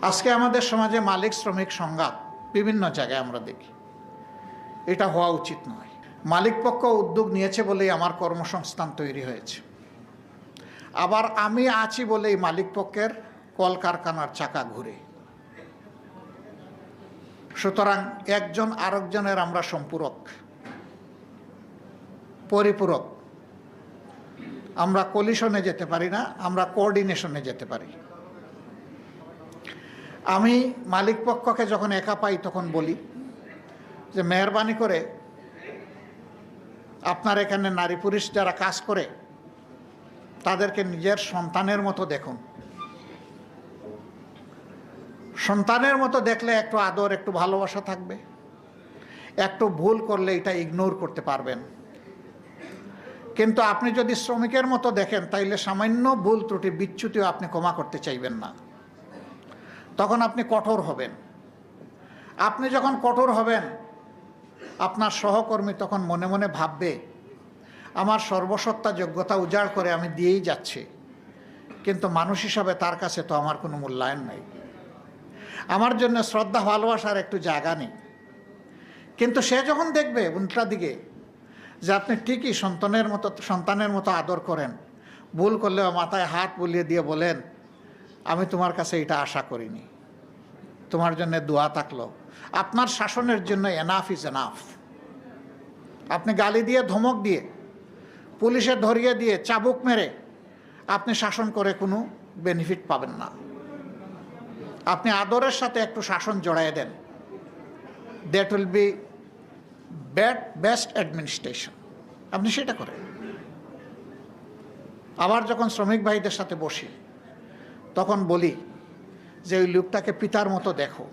আজকে আমাদের সমাজে মালিক শ্রমিক সংঘাত বিভিন্ন জায়গায় আমরা দেখি। এটা হওয়া উচিত নয়। মালিক পক্ষ উদ্যোগ নিয়েছে বলেই আমার কর্মসংস্থান তৈরি হয়েছে, আবার আমি আছি বলেই মালিক পক্ষের কলকারখানার চাকা ঘুরে। সুতরাং একজন আরেকজনের আমরা সম্পূরক, পরিপূরক। আমরা কলিশনে যেতে পারি না, আমরা কোঅর্ডিনেশনে যেতে পারি। আমি মালিক পক্ষকে যখন একা পাই তখন বলি যে মেহরবানি করে আপনার এখানে নারী পুরুষ যারা কাজ করে তাদেরকে নিজের সন্তানের মতো দেখুন। সন্তানের মতো দেখলে একটু আদর, একটু ভালোবাসা থাকবে। একটু ভুল করলে এটা ইগনোর করতে পারবেন। কিন্তু আপনি যদি শ্রমিকের মতো দেখেন তাইলে সামান্য ভুল ত্রুটি বিচ্যুতিও আপনি ক্ষমা করতে চাইবেন না, তখন আপনি কঠোর হবেন। আপনি যখন কঠোর হবেন আপনার সহকর্মী তখন মনে মনে ভাববে আমার সর্বসত্তা যোগ্যতা উজাড় করে আমি দিয়েই যাচ্ছি, কিন্তু মানুষ হিসাবে তার কাছে তো আমার কোনো মূল্যায়ন নাই, আমার জন্য শ্রদ্ধা ভালোবাসার একটু জায়গা নেই। কিন্তু সে যখন দেখবে উল্টা দিকে যে আপনি ঠিকই সন্তানের মতো আদর করেন, ভুল করলেও মাথায় হাত বুলিয়ে দিয়ে বলেন আমি তোমার কাছে এটা আশা করিনি, তোমার জন্য দোয়া থাকলো, আপনার শাসনের জন্য এনাফ ইজ এনাফ। আপনি গালি দিয়ে, ধমক দিয়ে, পুলিশে ধরিয়ে দিয়ে, চাবুক মেরে আপনি শাসন করে কোনো বেনিফিট পাবেন না। আপনি আদরের সাথে একটু শাসন জড়াইয়ে দেন, that will be best administration. আপনি সেটা করেন। আবার যখন শ্রমিক ভাইদের সাথে বসি তখন বলি যে ওই লোকটাকে পিতার মতো দেখো,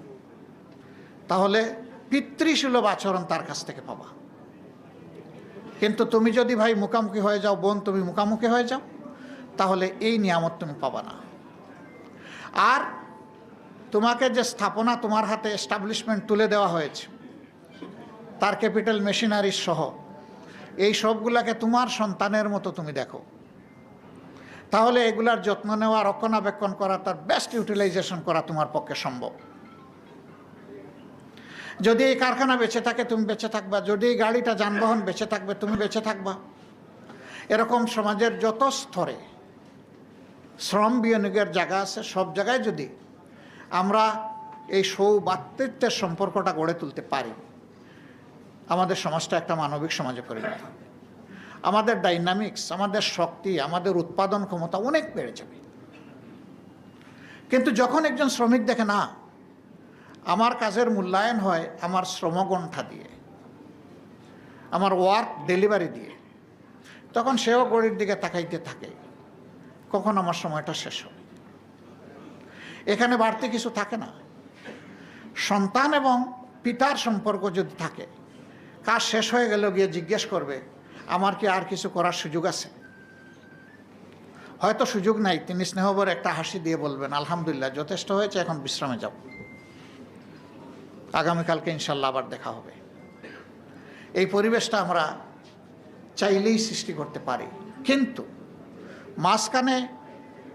তাহলে পিতৃসুলভ আচরণ তার কাছ থেকে পাবা। কিন্তু তুমি যদি ভাই মুখামুখি হয়ে যাও, বোন তুমি মুখামুখি হয়ে যাও, তাহলে এই নিয়ামত তুমি পাবা না। আর তোমাকে যে স্থাপনা তোমার হাতে এস্টাবলিশমেন্ট তুলে দেওয়া হয়েছে, তার ক্যাপিটাল মেশিনারি সহ এই সবগুলাকে তোমার সন্তানের মতো তুমি দেখো, তাহলে এগুলার যত্ন নেওয়া, রক্ষণাবেক্ষণ করা, তার বেস্ট ইউটিলাইজেশন করা তোমার পক্ষে সম্ভব। যদি এই কারখানা বেঁচে থাকে তুমি বেঁচে থাকবা, যদি এই গাড়িটা যানবাহন বেঁচে থাকবে তুমি বেঁচে থাকবা। এরকম সমাজের যত স্তরে শ্রম বিনিয়োগের জায়গা আছে সব জায়গায় যদি আমরা এই সৌভাতৃত্বের সম্পর্কটা গড়ে তুলতে পারি, আমাদের সমাজটা একটা মানবিক সমাজে পরিণত হবে। আমাদের ডাইনামিক্স, আমাদের শক্তি, আমাদের উৎপাদন ক্ষমতা অনেক বেড়ে যাবে। কিন্তু যখন একজন শ্রমিক দেখে না আমার কাজের মূল্যায়ন হয় আমার শ্রমঘণ্টা দিয়ে, আমার ওয়ার্ক ডেলিভারি দিয়ে, তখন সেও গড়ির দিকে তাকাইতে থাকে কখন আমার সময়টা শেষ হবে। এখানে বাড়তি কিছু থাকে না। সন্তান এবং পিতার সম্পর্ক যদি থাকে, কাজ শেষ হয়ে গেল গিয়ে জিজ্ঞেস করবে আমার কি আর কিছু করার সুযোগ আছে? হয়তো সুযোগ নাই, তিনি স্নেহভরে একটা হাসি দিয়ে বলবেন আলহামদুলিল্লাহ যথেষ্ট হয়েছে, এখন বিশ্রামে যাও, আগামীকালকে ইনশাল্লাহ আবার দেখা হবে। এই পরিবেশটা আমরা চাইলেই সৃষ্টি করতে পারি, কিন্তু মাঝখানে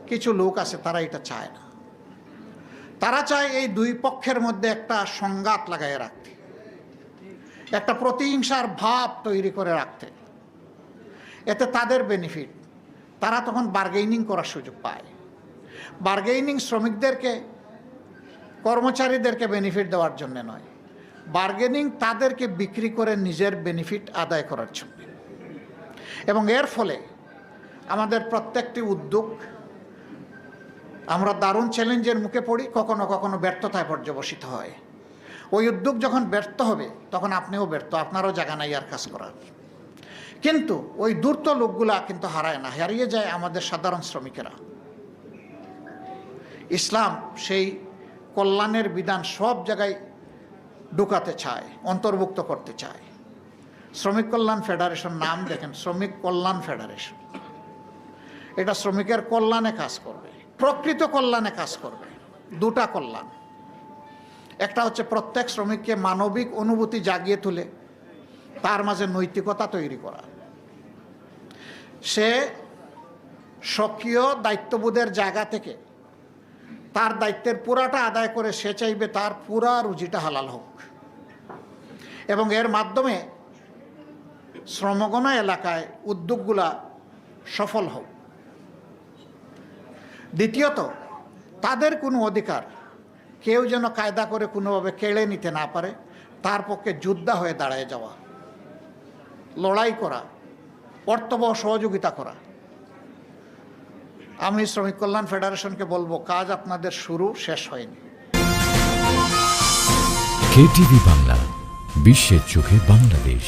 কিছু লোক আছে তারা এটা চায় না। তারা চায় এই দুই পক্ষের মধ্যে একটা সংঘাত লাগাইয়ে রাখতে, একটা প্রতিহিংসার ভাব তৈরি করে রাখতে। এতে তাদের বেনিফিট, তারা তখন বার্গেনিং করার সুযোগ পায়। বার্গেনিং শ্রমিকদেরকে, কর্মচারীদেরকে বেনিফিট দেওয়ার জন্য নয়, বার্গেনিং তাদেরকে বিক্রি করে নিজের বেনিফিট আদায় করার জন্য। এবং এর ফলে আমাদের প্রত্যেকটি উদ্যোগ আমরা দারুণ চ্যালেঞ্জের মুখে পড়ি, কখনো কখনো ব্যর্থতায় পর্যবসিত হয়। ওই উদ্যোগ যখন ব্যর্থ হবে তখন আপনিও ব্যর্থ, আপনারও জায়গা নাই আর কাজ করার। কিন্তু ওই ধূর্ত লোকগুলা কিন্তু হারায় না, হারিয়ে যায় আমাদের সাধারণ শ্রমিকেরা। ইসলাম সেই কল্যাণের বিধান সব জায়গায় ঢুকাতে চায়, অন্তর্ভুক্ত করতে চায়। শ্রমিক কল্যাণ ফেডারেশন, নাম দেখেন শ্রমিক কল্যাণ ফেডারেশন, এটা শ্রমিকের কল্যাণে কাজ করবে, প্রকৃত কল্যাণে কাজ করবে। দুটা কল্যাণ, একটা হচ্ছে প্রত্যেক শ্রমিককে মানবিক অনুভূতি জাগিয়ে তুলে তার মাঝে নৈতিকতা তৈরি করা, সে স্বকীয় দায়িত্ববোধের জায়গা থেকে তার দায়িত্বের পুরাটা আদায় করে সে চাইবে তার পুরা রুজিটা হালাল হোক এবং এর মাধ্যমে শ্রমগণ এলাকায় উদ্যোগগুলা সফল হোক। দ্বিতীয়ত, তাদের কোনো অধিকার কেউ যেন কায়দা করে কোনোভাবে কেড়ে নিতে না পারে, তার পক্ষে যোদ্ধা হয়ে দাঁড়ায় যাওয়া, লড়াই করা, অর্থবহ সহযোগিতা করা। আমি শ্রমিক কল্যাণ ফেডারেশনকে বলবো, কাজ আপনাদের শুরু, শেষ হয়নি। কেটিভি বাংলা, বিশ্বের চোখে বাংলাদেশ।